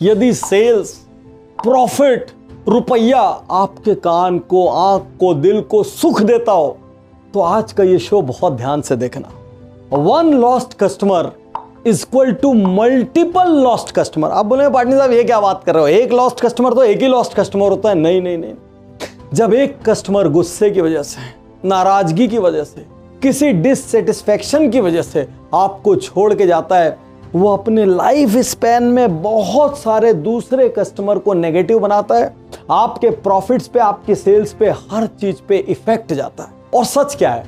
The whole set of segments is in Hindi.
यदि सेल्स, प्रॉफिट, रुपया आपके कान को, आंख को, दिल को सुख देता हो तो आज का ये शो बहुत ध्यान से देखना। One lost customer is equal to multiple lost customer. आप बोले पार्टनर साहब ये क्या बात कर रहे हो, एक लॉस्ट कस्टमर तो एक ही लॉस्ट कस्टमर होता है। नहीं नहीं नहीं, जब एक कस्टमर गुस्से की वजह से, नाराजगी की वजह से, किसी डिससेटिस्फैक्शन की वजह से आपको छोड़ के जाता है, वो अपने लाइफ स्पैन में बहुत सारे दूसरे कस्टमर को नेगेटिव बनाता है। आपके प्रॉफिट्स पे, आपकी सेल्स पे, हर चीज पे इफेक्ट जाता है। और सच क्या है,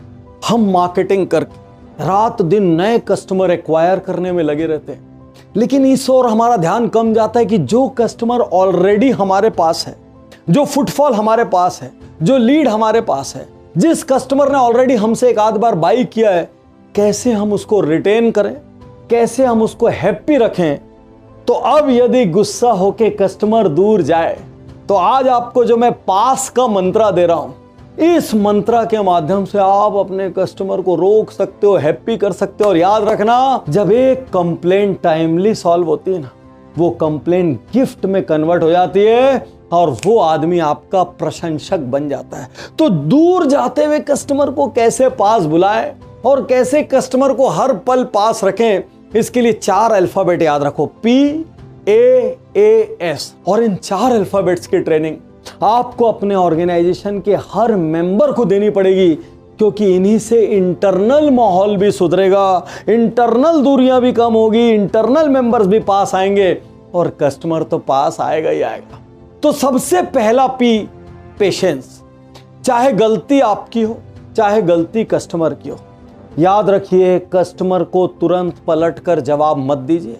हम मार्केटिंग करके रात दिन नए कस्टमर एक्वायर करने में लगे रहते हैं, लेकिन इस ओर हमारा ध्यान कम जाता है कि जो कस्टमर ऑलरेडी हमारे पास है, जो फुटफॉल हमारे पास है, जो लीड हमारे पास है, जिस कस्टमर ने ऑलरेडी हमसे एक आध बार बाई किया है, कैसे हम उसको रिटेन करें, कैसे हम उसको हैप्पी रखें। तो अब यदि गुस्सा होके कस्टमर दूर जाए तो आज आपको जो मैं पास का मंत्रा दे रहा हूं, इस मंत्रा के माध्यम से आप अपने कस्टमर को रोक सकते हो, हैप्पी कर सकते हो। और याद रखना, जब एक कंप्लेंट टाइमली सॉल्व होती है ना, वो कंप्लेंट गिफ्ट में कन्वर्ट हो जाती है और वो आदमी आपका प्रशंसक बन जाता है। तो दूर जाते हुए कस्टमर को कैसे पास बुलाएं और कैसे कस्टमर को हर पल पास रखें, इसके लिए 4 अल्फाबेट याद रखो, PAAS। और इन 4 अल्फाबेट्स की ट्रेनिंग आपको अपने ऑर्गेनाइजेशन के हर मेंबर को देनी पड़ेगी, क्योंकि इन्हीं से इंटरनल माहौल भी सुधरेगा, इंटरनल दूरियां भी कम होगी, इंटरनल मेंबर्स भी पास आएंगे और कस्टमर तो पास आएगा ही आएगा। तो सबसे पहला P, पेशेंस। चाहे गलती आपकी हो, चाहे गलती कस्टमर की हो, याद रखिए कस्टमर को तुरंत पलटकर जवाब मत दीजिए,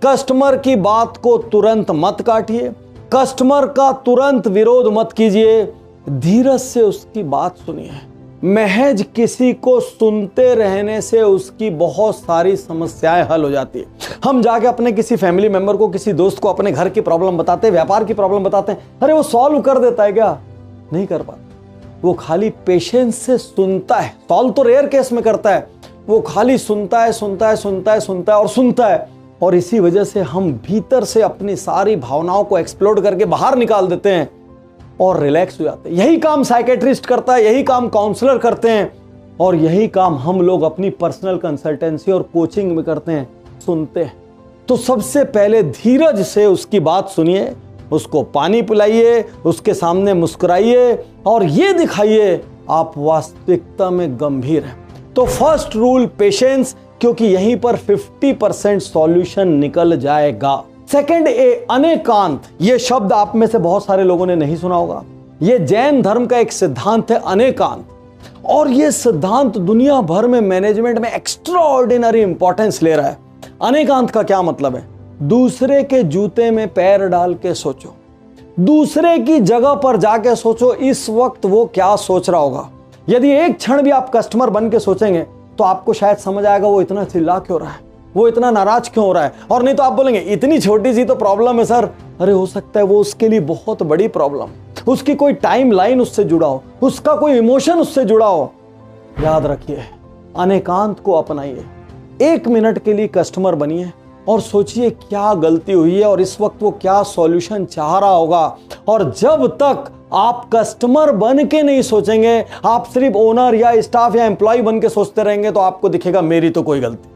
कस्टमर की बात को तुरंत मत काटिए, कस्टमर का तुरंत विरोध मत कीजिए, धीरज से उसकी बात सुनिए। महज किसी को सुनते रहने से उसकी बहुत सारी समस्याएं हल हो जाती है। हम जाके अपने किसी फैमिली मेंबर को, किसी दोस्त को अपने घर की प्रॉब्लम बताते हैं, व्यापार की प्रॉब्लम बताते हैं, अरे वो सॉल्व कर देता है क्या? नहीं कर पाता। वो खाली पेशेंस से सुनता है, सॉल्व तो रेयर केस में करता है, वो खाली सुनता है, सुनता है, सुनता है, सुनता है और सुनता है। और इसी वजह से हम भीतर से अपनी सारी भावनाओं को एक्सप्लोड करके बाहर निकाल देते हैं और रिलैक्स हो जाते हैं। यही काम साइकेट्रिस्ट करता है, यही काम काउंसलर करते हैं और यही काम हम लोग अपनी पर्सनल कंसल्टेंसी और कोचिंग में करते हैं, सुनते हैं। तो सबसे पहले धीरज से उसकी बात सुनिए, उसको पानी पिलाइए, उसके सामने मुस्कुराइए और ये दिखाइए आप वास्तविकता में गंभीर हैं। तो फर्स्ट रूल पेशेंस, क्योंकि यहीं पर 50% सॉल्यूशन निकल जाएगा। सेकंड ए, अनेकांत। ये शब्द आप में से बहुत सारे लोगों ने नहीं सुना होगा। ये जैन धर्म का एक सिद्धांत है, अनेकांत। और ये सिद्धांत दुनिया भर में मैनेजमेंट में एक्स्ट्राऑर्डिनरी इंपॉर्टेंस ले रहा है। अनेकांत का क्या मतलब है? दूसरे के जूते में पैर डाल के सोचो, दूसरे की जगह पर जाके सोचो इस वक्त वो क्या सोच रहा होगा। यदि एक क्षण भी आप कस्टमर बन के सोचेंगे तो आपको शायद समझ आएगा वो इतना चिल्ला क्यों रहा है, वो इतना नाराज क्यों हो रहा है। और नहीं तो आप बोलेंगे इतनी छोटी सी तो प्रॉब्लम है सर। अरे हो सकता है वो उसके लिए बहुत बड़ी प्रॉब्लम, उसकी कोई टाइम लाइन उससे जुड़ा हो, उसका कोई इमोशन उससे जुड़ा हो। याद रखिए, अनेकांत को अपनाइए। 1 मिनट के लिए कस्टमर बनिए और सोचिए क्या गलती हुई है और इस वक्त वो क्या सॉल्यूशन चाह रहा होगा। और जब तक आप कस्टमर बन के नहीं सोचेंगे, आप सिर्फ ओनर या स्टाफ या एम्प्लॉय बन के सोचते रहेंगे, तो आपको दिखेगा मेरी तो कोई गलती,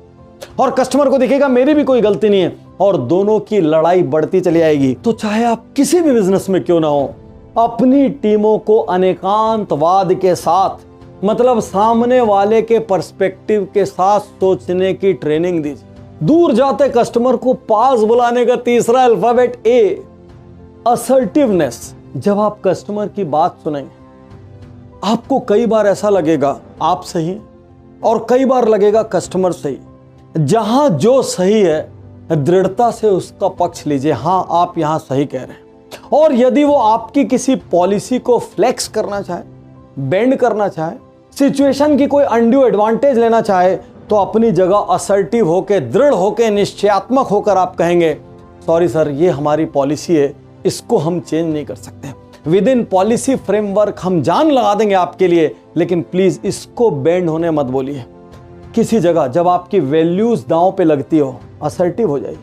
और कस्टमर को दिखेगा मेरी भी कोई गलती नहीं है, और दोनों की लड़ाई बढ़ती चली आएगी। तो चाहे आप किसी भी बिजनेस में क्यों ना हो, अपनी टीमों को अनेकांतवाद के साथ, मतलब सामने वाले के पर्सपेक्टिव के साथ सोचने की ट्रेनिंग दीजिए। दूर जाते कस्टमर को पास बुलाने का तीसरा अल्फाबेट ए, असर्टिवनेस। जब आप कस्टमर की बात सुनेंगे, आपको कई बार ऐसा लगेगा आप सही हैं और कई बार लगेगा कस्टमर सही। जहां जो सही है दृढ़ता से उसका पक्ष लीजिए, हां आप यहां सही कह रहे हैं। और यदि वो आपकी किसी पॉलिसी को फ्लेक्स करना चाहे, बेंड करना चाहे, सिचुएशन की कोई अनड्यू एडवांटेज लेना चाहे, तो अपनी जगह असर्टिव होकर, दृढ़ होकर, निश्चयात्मक होकर आप कहेंगे सॉरी सर, ये हमारी पॉलिसी है, इसको हम चेंज नहीं कर सकते। विद इन पॉलिसी फ्रेमवर्क हम जान लगा देंगे आपके लिए, लेकिन प्लीज इसको बेंड होने मत बोलिए। किसी जगह जब आपकी वैल्यूज दांव पे लगती हो, असर्टिव हो जाइए।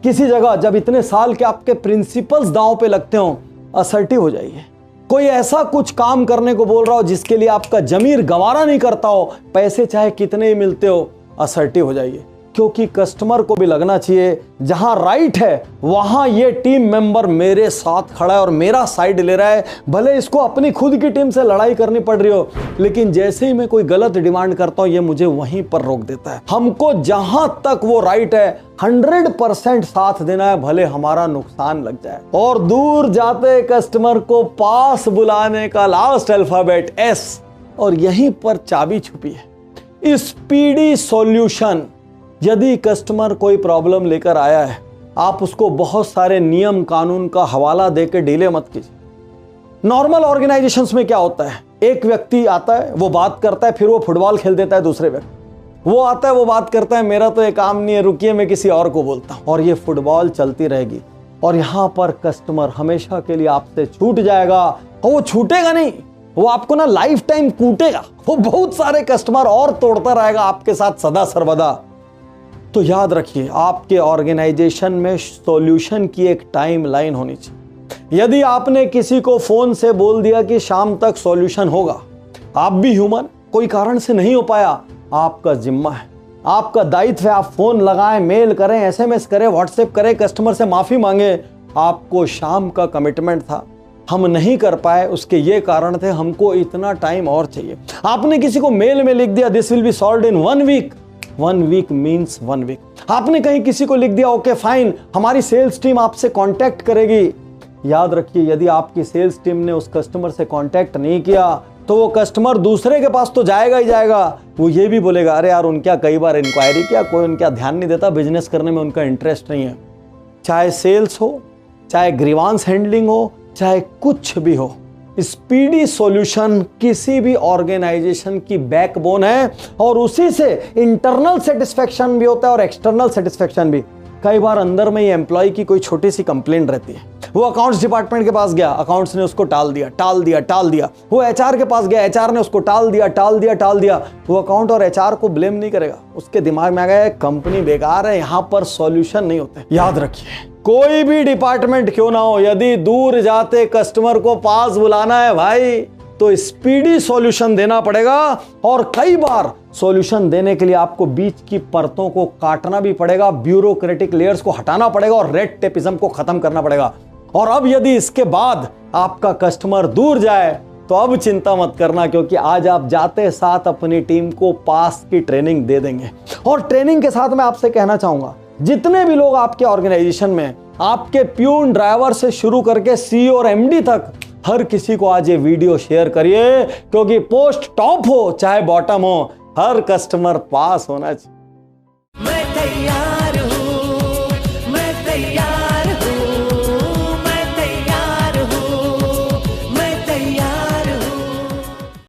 किसी जगह जब इतने साल के आपके प्रिंसिपल्स दांव पे लगते हो, असर्टिव हो जाइए। कोई ऐसा कुछ काम करने को बोल रहा हो जिसके लिए आपका जमीर गवारा नहीं करता हो, पैसे चाहे कितने ही मिलते हो, असर्टिव हो जाइए। क्योंकि कस्टमर को भी लगना चाहिए जहां राइट है वहां ये टीम मेंबर मेरे साथ खड़ा है और मेरा साइड ले रहा है, भले इसको अपनी खुद की टीम से लड़ाई करनी पड़ रही हो, लेकिन जैसे ही मैं कोई गलत डिमांड करता हूं ये मुझे वहीं पर रोक देता है। हमको जहां तक वो राइट है 100% साथ देना है, भले हमारा नुकसान लग जाए। और दूर जाते कस्टमर को पास बुलाने का लास्ट अल्फाबेट S, और यहीं पर चाबी छुपी है, स्पीडी सॉल्यूशन। यदि कस्टमर कोई प्रॉब्लम लेकर आया है, आप उसको बहुत सारे नियम कानून का हवाला देकर डीले मत कीजिए। नॉर्मल ऑर्गेनाइजेशंस में क्या होता है, एक व्यक्ति आता है, वो बात करता है, फिर वो फुटबॉल खेल देता है दूसरे व्यक्ति। वो आता है, वो बात करता है, मेरा तो ये काम नहीं है, रुकिए मैं किसी और को बोलता हूं, और ये फुटबॉल चलती रहेगी। और यहां पर कस्टमर हमेशा के लिए आपसे छूट जाएगा, और वो छूटेगा नहीं, वो आपको ना लाइफ टाइम कूटेगा। वो बहुत सारे कस्टमर और तोड़ता रहेगा आपके साथ सदा सर्वदा। तो याद रखिए, आपके ऑर्गेनाइजेशन में सॉल्यूशन की एक टाइम लाइन होनी चाहिए। यदि आपने किसी को फोन से बोल दिया कि शाम तक सॉल्यूशन होगा, आप भी ह्यूमन, कोई कारण से नहीं हो पाया, आपका जिम्मा है, आपका दायित्व है, आप फोन लगाएं, मेल करें, SMS करें, व्हाट्सएप करें, कस्टमर से माफी मांगे। आपको शाम का कमिटमेंट था, हम नहीं कर पाए, उसके ये कारण थे, हमको इतना टाइम और चाहिए। आपने किसी को मेल में लिख दिया this will be solved in 1 week, 1 week means 1 week. आपने कहीं किसी को लिख दिया ओके फाइन, हमारी सेल्स टीम आपसे कांटेक्ट करेगी। याद रखिए, यदि आपकी सेल्स टीम ने उस कस्टमर से कांटेक्ट नहीं किया तो वो कस्टमर दूसरे के पास तो जाएगा ही जाएगा। वो ये भी बोलेगा अरे यार उनका कई बार इंक्वायरी किया, कोई उनका ध्यान नहीं देता, बिजनेस करने में उनका इंटरेस्ट नहीं है। चाहे सेल्स हो, चाहे ग्रीवांस हैंडलिंग हो, चाहे कुछ भी हो, स्पीडी सॉल्यूशन किसी भी ऑर्गेनाइजेशन की बैकबोन है, और उसी से इंटरनल सेटिस्फेक्शन भी होता है और एक्सटर्नल सेटिस्फेक्शन भी। कई बार अंदर में ही एम्प्लॉय की कोई छोटी सी कंप्लेंट रहती है, वो अकाउंट्स डिपार्टमेंट के पास गया, अकाउंट्स ने उसको टाल दिया। वो HR के पास गया, HR ने उसको टाल दिया। वो अकाउंट और HR को ब्लेम नहीं करेगा, उसके दिमाग में आ गया कंपनी बेकार है, यहां पर सॉल्यूशन नहीं होते। याद रखिए, कोई भी डिपार्टमेंट क्यों ना हो, यदि दूर जाते कस्टमर को पास बुलाना है भाई, तो स्पीडी सॉल्यूशन देना पड़ेगा। और कई बार सॉल्यूशन देने के लिए आपको बीच की परतों को काटना भी पड़ेगा, ब्यूरोक्रेटिक लेयर्स को हटाना पड़ेगा और रेड टेपिज्म को खत्म करना पड़ेगा। और अब यदि इसके बाद आपका कस्टमर दूर जाए तो अब चिंता मत करना, क्योंकि आज आप जाते साथ अपनी टीम को पास की ट्रेनिंग दे देंगे। और ट्रेनिंग के साथ मैं आपसे कहना चाहूंगा, जितने भी लोग आपके ऑर्गेनाइजेशन में, आपके प्यून ड्राइवर से शुरू करके CEO और MD तक, हर किसी को आज ये वीडियो शेयर करिए, क्योंकि पोस्ट टॉप हो चाहे बॉटम हो, हर कस्टमर पास होना चाहिए।